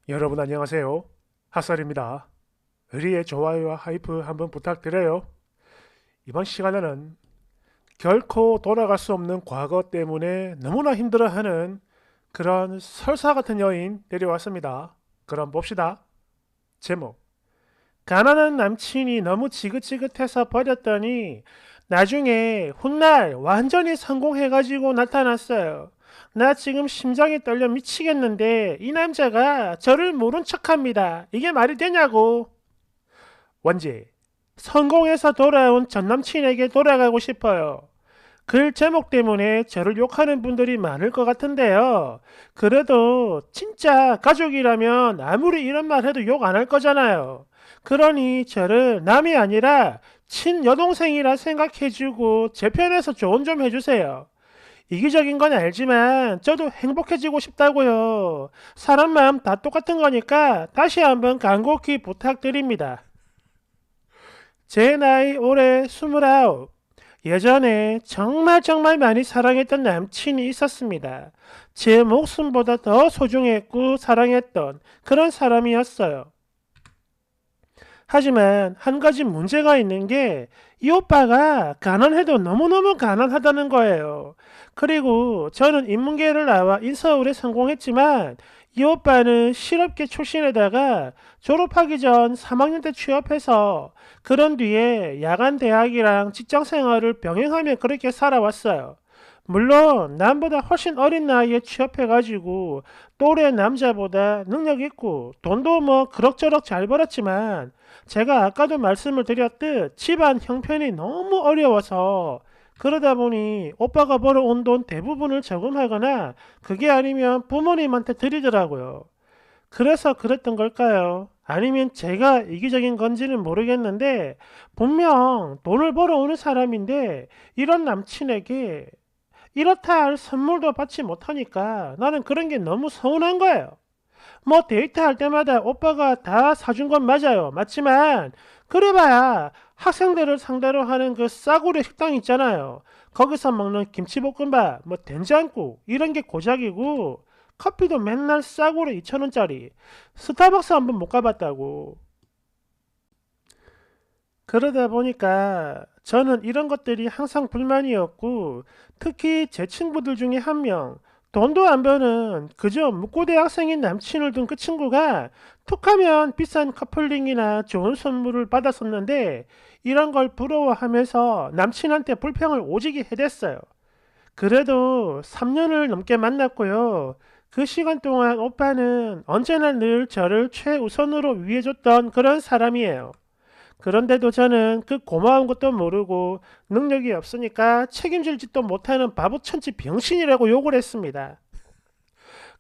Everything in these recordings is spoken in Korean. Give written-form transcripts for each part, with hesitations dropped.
여러분 안녕하세요. 핫살입니다. 의리의 좋아요와 하이프 한번 부탁드려요. 이번 시간에는 결코 돌아갈 수 없는 과거 때문에 너무나 힘들어하는 그런 설사 같은 여인 데려왔습니다. 그럼 봅시다. 제목: 가난한 남친이 너무 지긋지긋해서 버렸더니 나중에 훗날 완전히 성공해가지고 나타났어요. 나 지금 심장이 떨려 미치겠는데 이 남자가 저를 모른 척합니다. 이게 말이 되냐고. 원제: 성공해서 돌아온 전 남친에게 돌아가고 싶어요. 글 제목 때문에 저를 욕하는 분들이 많을 것 같은데요. 그래도 진짜 가족이라면 아무리 이런 말 해도 욕 안 할 거잖아요. 그러니 저를 남이 아니라 친여동생이라 생각해주고 제 편에서 조언 좀 해주세요. 이기적인 건 알지만 저도 행복해지고 싶다고요. 사람 마음 다 똑같은 거니까 다시 한번 간곡히 부탁드립니다. 제 나이 올해 29. 예전에 정말 많이 사랑했던 남친이 있었습니다. 제 목숨보다 더 소중했고 사랑했던 그런 사람이었어요. 하지만 한 가지 문제가 있는 게 이 오빠가 가난해도 너무너무 가난하다는 거예요. 그리고 저는 인문계를 나와 인서울에 성공했지만 이 오빠는 실업계 출신에다가 졸업하기 전 3학년 때 취업해서 그런 뒤에 야간 대학이랑 직장 생활을 병행하며 그렇게 살아왔어요. 물론 남보다 훨씬 어린 나이에 취업해가지고 또래 남자보다 능력 있고 돈도 뭐 그럭저럭 잘 벌었지만 제가 아까도 말씀을 드렸듯 집안 형편이 너무 어려워서 그러다 보니 오빠가 벌어온 돈 대부분을 저금하거나 그게 아니면 부모님한테 드리더라고요. 그래서 그랬던 걸까요? 아니면 제가 이기적인 건지는 모르겠는데 분명 돈을 벌어오는 사람인데 이런 남친에게 이렇다 할 선물도 받지 못하니까 나는 그런 게 너무 서운한 거예요. 뭐 데이트할 때마다 오빠가 다 사준 건 맞아요. 맞지만 그래봐야 학생들을 상대로 하는 그 싸구려 식당 있잖아요. 거기서 먹는 김치볶음밥, 뭐 된장국 이런 게 고작이고 커피도 맨날 싸구려 2,000원짜리. 스타벅스 한번 못 가봤다고. 그러다 보니까 저는 이런 것들이 항상 불만이었고 특히 제 친구들 중에 한 명, 돈도 안 버는 그저 묵고대 학생인 남친을 둔 그 친구가 툭하면 비싼 커플링이나 좋은 선물을 받았었는데 이런 걸 부러워하면서 남친한테 불평을 오지게 해댔어요. 그래도 3년을 넘게 만났고요. 그 시간 동안 오빠는 언제나 늘 저를 최우선으로 위해줬던 그런 사람이에요. 그런데도 저는 그 고마운 것도 모르고 능력이 없으니까 책임질 짓도 못하는 바보천지 병신이라고 욕을 했습니다.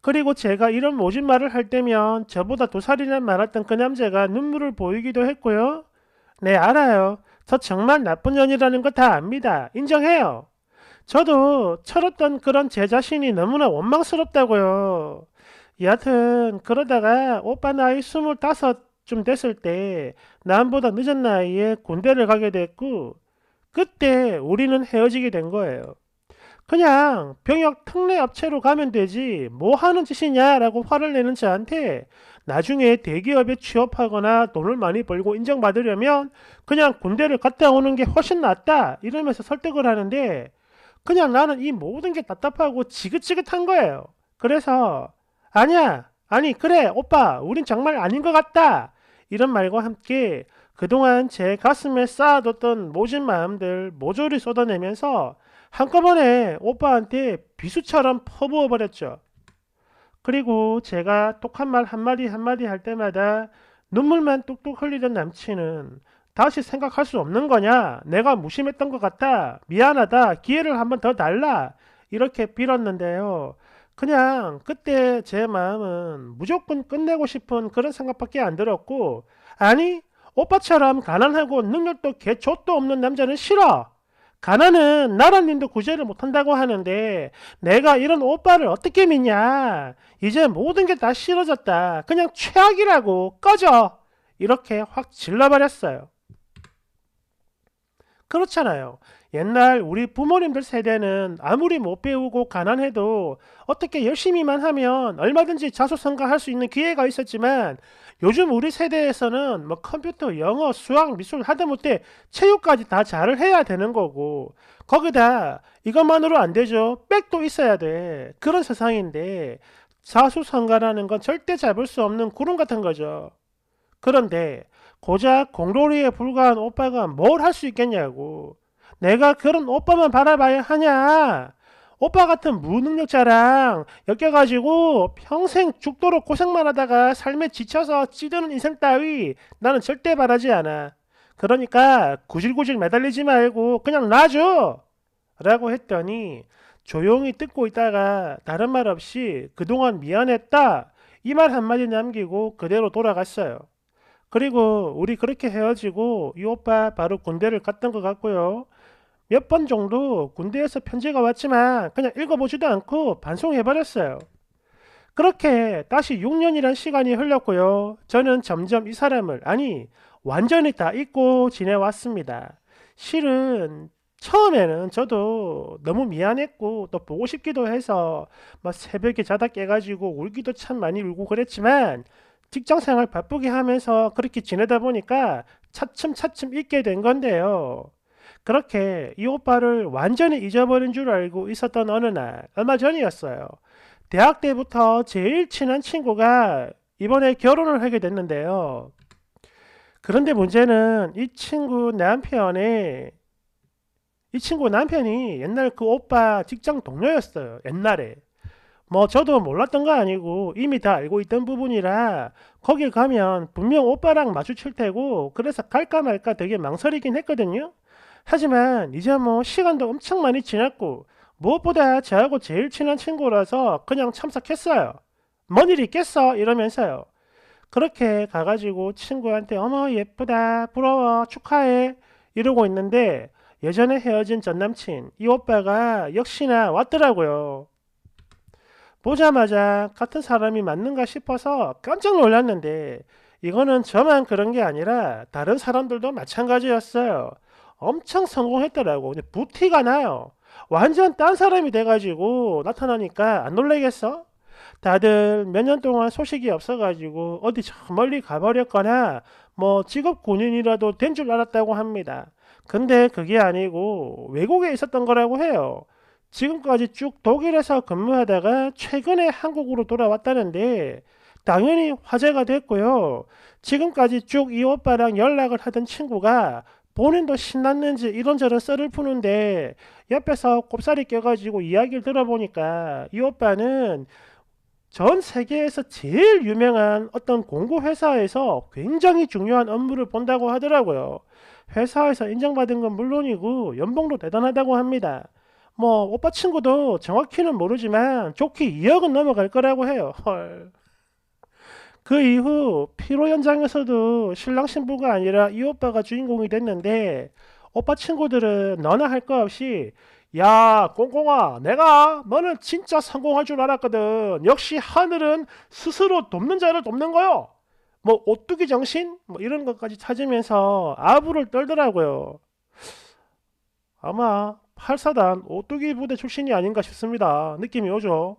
그리고 제가 이런 모진 말을 할 때면 저보다 2살이나 많았던 그 남자가 눈물을 보이기도 했고요. 네, 알아요. 저 정말 나쁜 년이라는 거 다 압니다. 인정해요. 저도 철없던 그런 제 자신이 너무나 원망스럽다고요. 여하튼 그러다가 오빠 나이 25쯤 됐을 때 남보다 늦은 나이에 군대를 가게 됐고 그때 우리는 헤어지게 된 거예요. 그냥 병역 특례 업체로 가면 되지 뭐 하는 짓이냐라고 화를 내는 저한테 나중에 대기업에 취업하거나 돈을 많이 벌고 인정받으려면 그냥 군대를 갔다 오는 게 훨씬 낫다 이러면서 설득을 하는데 그냥 나는 이 모든 게 답답하고 지긋지긋한 거예요. 그래서 아니야, 아니 그래 오빠 우린 정말 아닌 것 같다 이런 말과 함께 그동안 제 가슴에 쌓아뒀던 모진 마음들 모조리 쏟아내면서 한꺼번에 오빠한테 비수처럼 퍼부어 버렸죠. 그리고 제가 똑한 말 한마디 한마디 할 때마다 눈물만 뚝뚝 흘리던 남친은 다시 생각할 수 없는 거냐? 내가 무심했던 것 같아. 미안하다. 기회를 한번 더 달라. 이렇게 빌었는데요. 그냥 그때 제 마음은 무조건 끝내고 싶은 그런 생각밖에 안 들었고, 아니, 오빠처럼 가난하고 능력도 개족도 없는 남자는 싫어. 가난은 나라님도 구제를 못한다고 하는데 내가 이런 오빠를 어떻게 믿냐? 이제 모든 게 다 싫어졌다. 그냥 최악이라고 꺼져. 이렇게 확 질러버렸어요. 그렇잖아요. 옛날 우리 부모님들 세대는 아무리 못 배우고 가난해도 어떻게 열심히만 하면 얼마든지 자수성가할 수 있는 기회가 있었지만 요즘 우리 세대에서는 뭐 컴퓨터, 영어, 수학, 미술 하다못해 체육까지 다 잘을 해야 되는 거고 거기다 이것만으로 안 되죠. 백도 있어야 돼. 그런 세상인데 자수성가라는 건 절대 잡을 수 없는 구름 같은 거죠. 그런데 고작 공돌이에 불과한 오빠가 뭘 할 수 있겠냐고. 내가 그런 오빠만 바라봐야 하냐? 오빠 같은 무능력자랑 엮여가지고 평생 죽도록 고생만 하다가 삶에 지쳐서 찌드는 인생 따위 나는 절대 바라지 않아. 그러니까 구질구질 매달리지 말고 그냥 놔줘! 라고 했더니 조용히 듣고 있다가 다른 말 없이 그동안 미안했다. 이 말 한마디 남기고 그대로 돌아갔어요. 그리고 우리 그렇게 헤어지고 이 오빠 바로 군대를 갔던 것 같고요. 몇 번 정도 군대에서 편지가 왔지만 그냥 읽어보지도 않고 반송해버렸어요. 그렇게 다시 6년이란 시간이 흘렀고요. 저는 점점 이 사람을, 아니, 완전히 다 잊고 지내왔습니다. 실은 처음에는 저도 너무 미안했고 또 보고 싶기도 해서 막 새벽에 자다 깨가지고 울기도 참 많이 울고 그랬지만 직장 생활 바쁘게 하면서 그렇게 지내다 보니까 차츰차츰 잊게 된 건데요. 그렇게 이 오빠를 완전히 잊어버린 줄 알고 있었던 어느 날, 얼마 전이었어요. 대학 때부터 제일 친한 친구가 이번에 결혼을 하게 됐는데요. 그런데 문제는 이 친구 남편이 옛날 그 오빠 직장 동료였어요. 옛날에. 뭐 저도 몰랐던 거 아니고 이미 다 알고 있던 부분이라 거길 가면 분명 오빠랑 마주칠 테고 그래서 갈까 말까 되게 망설이긴 했거든요. 하지만 이제 뭐 시간도 엄청 많이 지났고 무엇보다 저하고 제일 친한 친구라서 그냥 참석했어요. 뭔 일이 있겠어 이러면서요. 그렇게 가가지고 친구한테 어머 예쁘다 부러워 축하해 이러고 있는데 예전에 헤어진 전 남친 이 오빠가 역시나 왔더라고요. 보자마자 같은 사람이 맞는가 싶어서 깜짝 놀랐는데 이거는 저만 그런 게 아니라 다른 사람들도 마찬가지였어요. 엄청 성공했더라고. 근데 부티가 나요. 완전 딴 사람이 돼가지고 나타나니까 안 놀라겠어? 다들 몇 년 동안 소식이 없어가지고 어디 저 멀리 가버렸거나 뭐 직업 군인이라도 된 줄 알았다고 합니다. 근데 그게 아니고 외국에 있었던 거라고 해요. 지금까지 쭉 독일에서 근무하다가 최근에 한국으로 돌아왔다는데 당연히 화제가 됐고요. 지금까지 쭉 이 오빠랑 연락을 하던 친구가 본인도 신났는지 이런저런 썰을 푸는데 옆에서 꼽사리 껴가지고 이야기를 들어보니까 이 오빠는 전 세계에서 제일 유명한 어떤 공구 회사에서 굉장히 중요한 업무를 본다고 하더라고요. 회사에서 인정받은 건 물론이고 연봉도 대단하다고 합니다. 뭐 오빠 친구도 정확히는 모르지만 좋게 2억은 넘어갈 거라고 해요. 헐. 그 이후 피로 연장에서도 신랑 신부가 아니라 이 오빠가 주인공이 됐는데 오빠 친구들은 너나 할 거 없이 야 꽁꽁아 내가 너는 진짜 성공할 줄 알았거든. 역시 하늘은 스스로 돕는 자를 돕는 거요. 뭐 오뚜기 정신 뭐 이런 것까지 찾으면서 아부를 떨더라고요. 아마 8사단 오뚜기 부대 출신이 아닌가 싶습니다. 느낌이 오죠.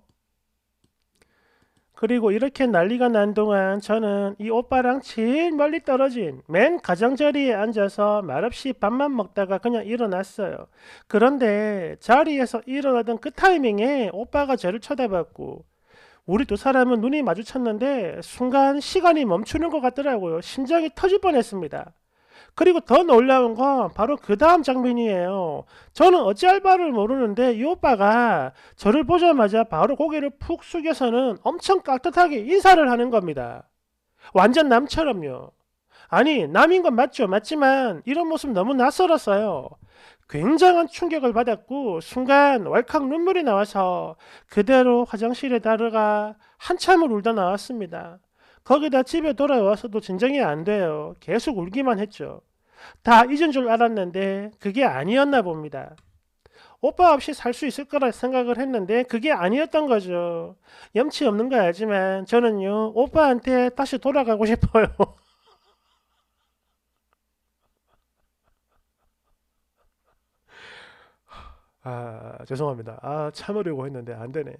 그리고 이렇게 난리가 난 동안 저는 이 오빠랑 제일 멀리 떨어진 맨 가장자리에 앉아서 말없이 밥만 먹다가 그냥 일어났어요. 그런데 자리에서 일어나던 그 타이밍에 오빠가 저를 쳐다봤고 우리 두 사람은 눈이 마주쳤는데 순간 시간이 멈추는 것 같더라고요. 심장이 터질 뻔했습니다. 그리고 더 놀라운 건 바로 그 다음 장면이에요. 저는 어찌할 바를 모르는데 이 오빠가 저를 보자마자 바로 고개를 푹 숙여서는 엄청 깍듯하게 인사를 하는 겁니다. 완전 남처럼요. 아니, 남인 건 맞죠. 맞지만 이런 모습 너무 낯설었어요. 굉장한 충격을 받았고 순간 왈칵 눈물이 나와서 그대로 화장실에 다르가 한참을 울다 나왔습니다. 거기다 집에 돌아와서도 진정이 안 돼요. 계속 울기만 했죠. 다 잊은 줄 알았는데 그게 아니었나 봅니다. 오빠 없이 살 수 있을 거라 생각을 했는데 그게 아니었던 거죠. 염치 없는 거 알지만 저는요 오빠한테 다시 돌아가고 싶어요. 죄송합니다. 참으려고 했는데 안 되네.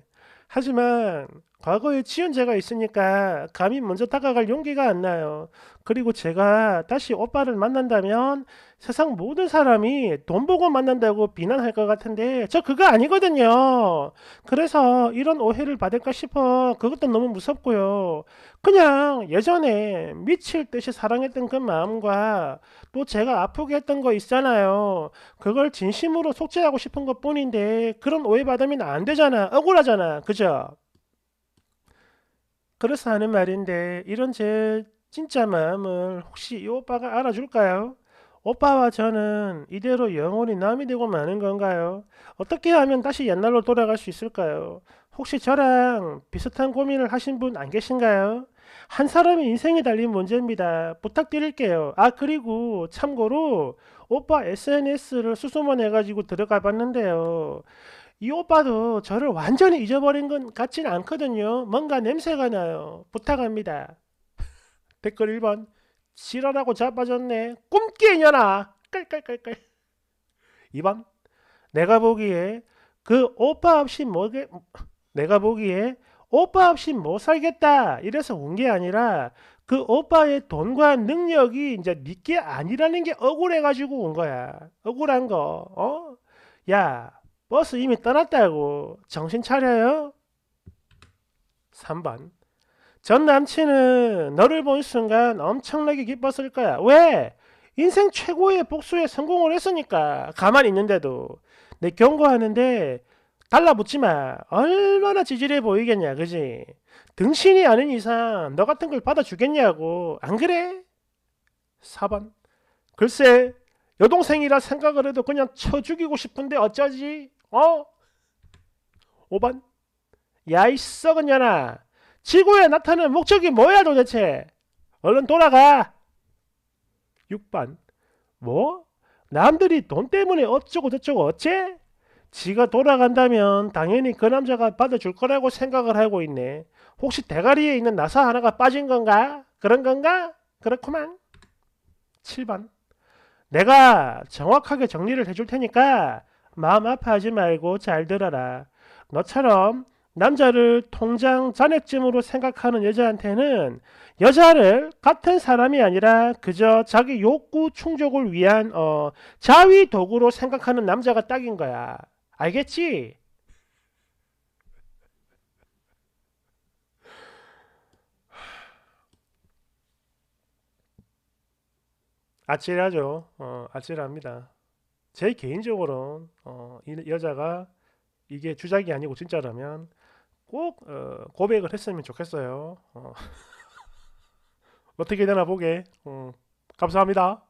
하지만 과거에 지은 죄가 있으니까 감히 먼저 다가갈 용기가 안 나요. 그리고 제가 다시 오빠를 만난다면 세상 모든 사람이 돈 보고 만난다고 비난할 것 같은데 저 그거 아니거든요. 그래서 이런 오해를 받을까 싶어 그것도 너무 무섭고요. 그냥 예전에 미칠 듯이 사랑했던 그 마음과 또 제가 아프게 했던 거 있잖아요. 그걸 진심으로 속죄하고 싶은 것뿐인데 그런 오해받으면 안 되잖아. 억울하잖아. 그죠? 그래서 하는 말인데 이런 제 진짜 마음을 혹시 이 오빠가 알아줄까요? 오빠와 저는 이대로 영원히 남이 되고 마는 건가요? 어떻게 하면 다시 옛날로 돌아갈 수 있을까요? 혹시 저랑 비슷한 고민을 하신 분 안 계신가요? 한 사람의 인생이 달린 문제입니다. 부탁드릴게요. 그리고 참고로 오빠 SNS를 수소문 해가지고 들어가 봤는데요. 이 오빠도 저를 완전히 잊어버린 건 같진 않거든요. 뭔가 냄새가 나요. 부탁합니다. 댓글 1번. 지랄하고 자빠졌네. 꿈깨 년아. 깔깔깔깔. 2번. 내가 보기에 그 오빠 없이 뭐게 내가 보기에 오빠 없이 못 살겠다. 이래서 운 게 아니라 그 오빠의 돈과 능력이 이제 니게 아니라는 게 억울해가지고 온 거야. 억울한 거. 야, 버스 이미 떠났다고. 정신 차려요? 3번. 전 남친은 너를 본 순간 엄청나게 기뻤을 거야. 왜? 인생 최고의 복수에 성공을 했으니까. 가만히 있는데도. 내 경고하는데 달라붙지 마. 얼마나 지질해 보이겠냐, 그지? 등신이 아닌 이상 너 같은 걸 받아주겠냐고. 안 그래? 4번. 글쎄, 여동생이라 생각을 해도 그냥 쳐 죽이고 싶은데 어쩌지? 5번. 야, 이 썩은 년아. 지구에 나타나는 목적이 뭐야 도대체? 얼른 돌아가. 6번. 뭐? 남들이 돈 때문에 어쩌고 저쩌고 어째? 지가 돌아간다면 당연히 그 남자가 받아줄 거라고 생각을 하고 있네. 혹시 대가리에 있는 나사 하나가 빠진 건가? 그런 건가? 그렇구만. 7번. 내가 정확하게 정리를 해줄 테니까 마음 아파하지 말고 잘 들어라. 너처럼 남자를 통장 잔액쯤으로 생각하는 여자한테는 여자를 같은 사람이 아니라 그저 자기 욕구 충족을 위한 자위 도구로 생각하는 남자가 딱인 거야. 알겠지? 아찔하죠. 아찔합니다. 제 개인적으로는 이 여자가 이게 주작이 아니고 진짜라면 꼭 고백을 했으면 좋겠어요. 어떻게 되나 보게. 감사합니다.